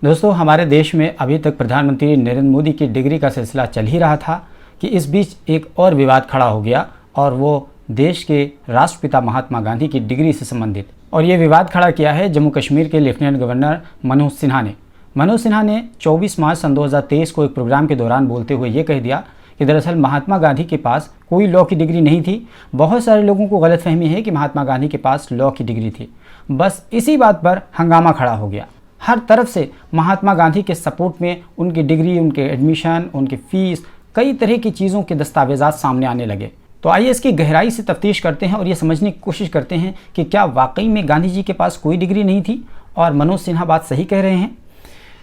दोस्तों, हमारे देश में अभी तक प्रधानमंत्री नरेंद्र मोदी की डिग्री का सिलसिला चल ही रहा था कि इस बीच एक और विवाद खड़ा हो गया और वो देश के राष्ट्रपिता महात्मा गांधी की डिग्री से संबंधित। और ये विवाद खड़ा किया है जम्मू कश्मीर के लेफ्टिनेंट गवर्नर मनोज सिन्हा ने। मनोज सिन्हा ने 24 मार्च सन 2023 को एक प्रोग्राम के दौरान बोलते हुए ये कह दिया कि दरअसल महात्मा गांधी के पास कोई लॉ की डिग्री नहीं थी। बहुत सारे लोगों को गलतफहमी है कि महात्मा गांधी के पास लॉ की डिग्री थी। बस इसी बात पर हंगामा खड़ा हो गया। हर तरफ से महात्मा गांधी के सपोर्ट में उनकी डिग्री, उनके एडमिशन, उनकी फ़ीस, कई तरह की चीज़ों के दस्तावेज़ात सामने आने लगे। तो आइए इसकी गहराई से तफ्तीश करते हैं और ये समझने की कोशिश करते हैं कि क्या वाकई में गांधी जी के पास कोई डिग्री नहीं थी और मनोज सिन्हा बात सही कह रहे हैं।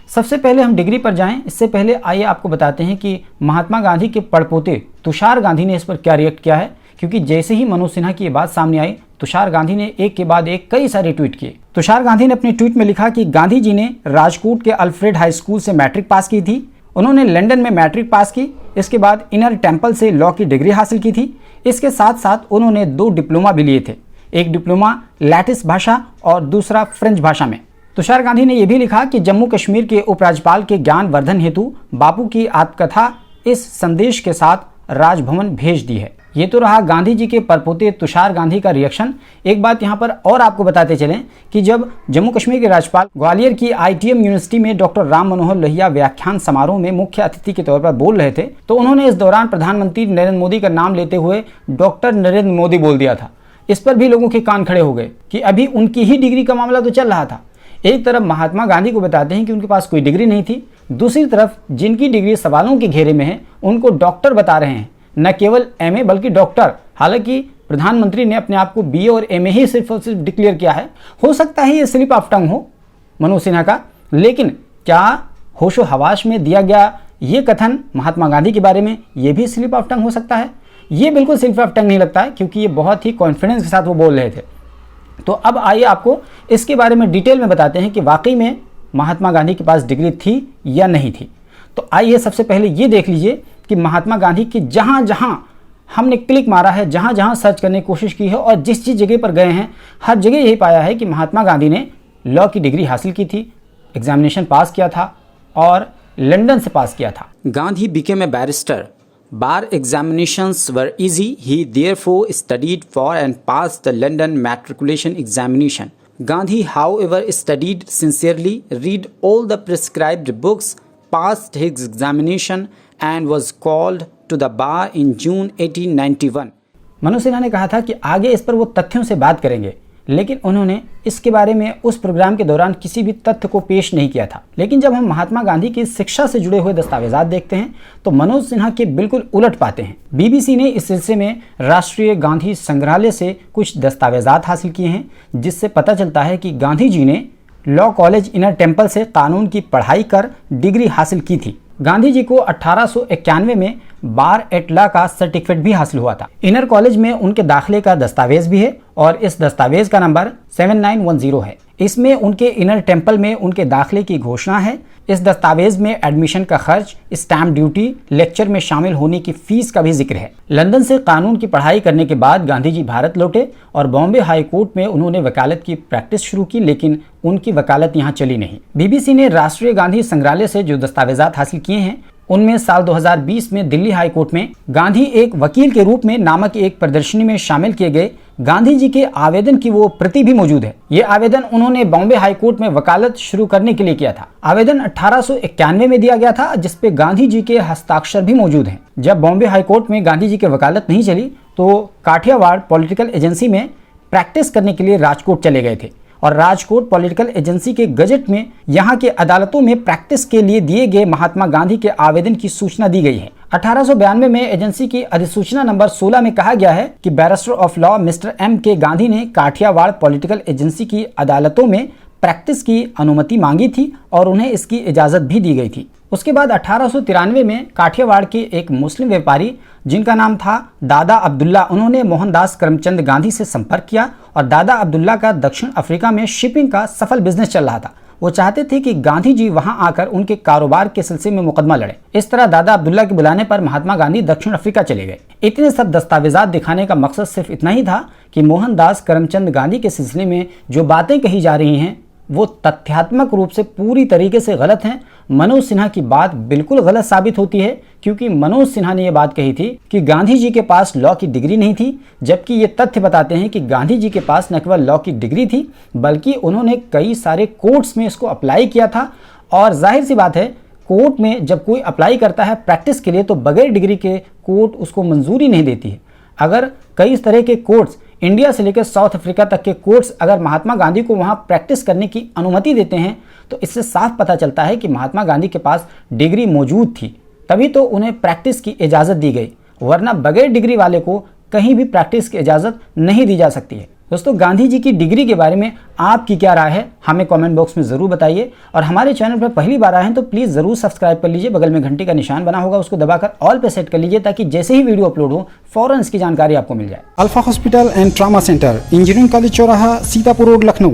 सबसे पहले हम डिग्री पर जाएं, इससे पहले आइए आपको बताते हैं कि महात्मा गांधी के पड़पोते तुषार गांधी ने इस पर क्या रिएक्ट किया है। क्योंकि जैसे ही मनोज सिन्हा की ये बात सामने आई, तुषार गांधी ने एक के बाद एक कई सारे ट्वीट किए। तुषार गांधी ने अपने ट्वीट में लिखा कि गांधी जी ने राजकोट के अल्फ्रेड हाई स्कूल से मैट्रिक पास की थी। उन्होंने लंदन में मैट्रिक पास की। इसके बाद इनर टेम्पल से लॉ की डिग्री हासिल की थी। इसके साथ साथ उन्होंने 2 डिप्लोमा भी लिए थे, एक डिप्लोमा लैटिस भाषा और दूसरा फ्रेंच भाषा में। तुषार गांधी ने यह भी लिखा कि जम्मू कश्मीर के उपराज्यपाल के ज्ञान वर्धन हेतु बापू की आत्मकथा इस संदेश के साथ राजभवन भेज दी है। ये तो रहा गांधी जी के परपोते तुषार गांधी का रिएक्शन। एक बात यहाँ पर और आपको बताते चलें कि जब जम्मू कश्मीर के राज्यपाल ग्वालियर की ITM यूनिवर्सिटी में डॉक्टर राम मनोहर लोहिया व्याख्यान समारोह में मुख्य अतिथि के तौर पर बोल रहे थे, तो उन्होंने इस दौरान प्रधानमंत्री नरेंद्र मोदी का नाम लेते हुए डॉक्टर नरेंद्र मोदी बोल दिया था। इस पर भी लोगों के कान खड़े हो गए कि अभी उनकी ही डिग्री का मामला तो चल रहा था। एक तरफ महात्मा गांधी को बताते हैं कि उनके पास कोई डिग्री नहीं थी, दूसरी तरफ जिनकी डिग्री सवालों के घेरे में है उनको डॉक्टर बता रहे हैं, न केवल MA बल्कि डॉक्टर। हालांकि प्रधानमंत्री ने अपने आप को BA और MA ही सिर्फ और सिर्फ डिक्लेयर किया है। हो सकता है ये स्लिप ऑफ टंग हो मनोज सिन्हा का, लेकिन क्या होशो हवास में दिया गया ये कथन महात्मा गांधी के बारे में ये भी स्लिप ऑफ टंग हो सकता है? ये बिल्कुल स्लिप ऑफ टंग नहीं लगता है, क्योंकि ये बहुत ही कॉन्फिडेंस के साथ वो बोल रहे थे। तो अब आइए आपको इसके बारे में डिटेल में बताते हैं कि वाकई में महात्मा गांधी के पास डिग्री थी या नहीं थी। तो आइए सबसे पहले ये देख लीजिए कि महात्मा गांधी की जहाँ जहाँ हमने क्लिक मारा है, जहाँ जहाँ सर्च करने की कोशिश की है और जिस जिस जगह पर गए हैं, हर जगह यही पाया है कि महात्मा गांधी ने लॉ की डिग्री हासिल की थी, एग्जामिनेशन पास किया था और लंदन से पास किया था। Gandhi became a barrister. Bar examinations were easy. He therefore studied for and passed the London matriculation examination. Gandhi, however, studied sincerely, read all the prescribed books, passed his examination and was called to the bar in June 1891. Manoj Sinha ने कहा था कि आगे इस पर वो तथ्यों से बात करेंगे, लेकिन उन्होंने इसके बारे में उस प्रोग्राम के दौरान किसी भी तथ्य को पेश नहीं किया था। लेकिन जब हम महात्मा गांधी की शिक्षा से जुड़े हुए दस्तावेजात देखते हैं तो मनोज सिन्हा के बिल्कुल उलट पाते हैं। BBC ने इस सिलसिले में राष्ट्रीय गांधी संग्रहालय से कुछ दस्तावेजात हासिल किए हैं, जिससे पता चलता है कि गांधी जी ने लॉ कॉलेज इनर टेम्पल से कानून की पढ़ाई कर डिग्री हासिल की थी। गांधी जी को 1891 में बार एट लॉ का सर्टिफिकेट भी हासिल हुआ था। इनर कॉलेज में उनके दाखिले का दस्तावेज भी है और इस दस्तावेज का नंबर 7910 है। इसमें उनके इनर टेम्पल में उनके दाखिले की घोषणा है। इस दस्तावेज में एडमिशन का खर्च, स्टैम्प ड्यूटी, लेक्चर में शामिल होने की फीस का भी जिक्र है। लंदन से कानून की पढ़ाई करने के बाद गांधी जी भारत लौटे और बॉम्बे हाई कोर्ट में उन्होंने वकालत की प्रैक्टिस शुरू की, लेकिन उनकी वकालत यहाँ चली नहीं। BBC ने राष्ट्रीय गांधी संग्रहालय से जो दस्तावेजात हासिल किए हैं उनमें साल 2020 में दिल्ली हाई कोर्ट में गांधी एक वकील के रूप में नामक एक प्रदर्शनी में शामिल किए गए गांधी जी के आवेदन की वो प्रति भी मौजूद है। ये आवेदन उन्होंने बॉम्बे हाई कोर्ट में वकालत शुरू करने के लिए किया था। आवेदन 1891 में दिया गया था, जिसपे गांधी जी के हस्ताक्षर भी मौजूद हैं। जब बॉम्बे हाई कोर्ट में गांधी जी की वकालत नहीं चली तो काठियावाड़ पॉलिटिकल एजेंसी में प्रैक्टिस करने के लिए राजकोट चले गए थे और राजकोट पॉलिटिकल एजेंसी के गजट में यहाँ के अदालतों में प्रैक्टिस के लिए दिए गए महात्मा गांधी के आवेदन की सूचना दी गई है। 1892 में एजेंसी की अधिसूचना नंबर 16 में कहा गया है कि barrister of law mister M.K. Gandhi ने काठियावाड़ पॉलिटिकल एजेंसी की अदालतों में प्रैक्टिस की अनुमति मांगी थी और उन्हें इसकी इजाजत भी दी गई थी। उसके बाद 1893 में काठियावाड़ के एक मुस्लिम व्यापारी जिनका नाम था दादा अब्दुल्ला, उन्होंने मोहनदास करमचंद गांधी से संपर्क किया और दादा अब्दुल्ला का दक्षिण अफ्रीका में शिपिंग का सफल बिजनेस चल रहा था। वो चाहते थे कि गांधी जी वहां आकर उनके कारोबार के सिलसिले में मुकदमा लड़े। इस तरह दादा अब्दुल्ला के बुलाने पर महात्मा गांधी दक्षिण अफ्रीका चले गए। इतने सब दस्तावेजात दिखाने का मकसद सिर्फ इतना ही था कि मोहनदास करमचंद गांधी के सिलसिले में जो बातें कही जा रही हैं वो तथ्यात्मक रूप से पूरी तरीके से गलत हैं। मनोज सिन्हा की बात बिल्कुल गलत साबित होती है, क्योंकि मनोज सिन्हा ने यह बात कही थी कि गांधी जी के पास लॉ की डिग्री नहीं थी, जबकि ये तथ्य बताते हैं कि गांधी जी के पास न केवल लॉ की डिग्री थी बल्कि उन्होंने कई सारे कोर्ट्स में इसको अप्लाई किया था। और जाहिर सी बात है, कोर्ट में जब कोई अप्लाई करता है प्रैक्टिस के लिए तो बगैर डिग्री के कोर्ट उसको मंजूरी नहीं देती है। अगर कई तरह के कोर्ट्स, इंडिया से लेकर साउथ अफ्रीका तक के कोर्ट्स अगर महात्मा गांधी को वहां प्रैक्टिस करने की अनुमति देते हैं तो इससे साफ पता चलता है कि महात्मा गांधी के पास डिग्री मौजूद थी, तभी तो उन्हें प्रैक्टिस की इजाज़त दी गई, वरना बगैर डिग्री वाले को कहीं भी प्रैक्टिस की इजाज़त नहीं दी जा सकती है। दोस्तों, गांधी जी की डिग्री के बारे में आपकी क्या राय है, हमें कमेंट बॉक्स में ज़रूर बताइए। और हमारे चैनल पर पहली बार आए हैं तो प्लीज़ ज़रूर सब्सक्राइब कर लीजिए, बगल में घंटी का निशान बना होगा उसको दबाकर ऑल पे सेट कर लीजिए, ताकि जैसे ही वीडियो अपलोड हो फ़ौरन इसकी जानकारी आपको मिल जाए। Alpha hospital and trauma centre, engineering college चौराहा, सीतापुर रोड, लखनऊ।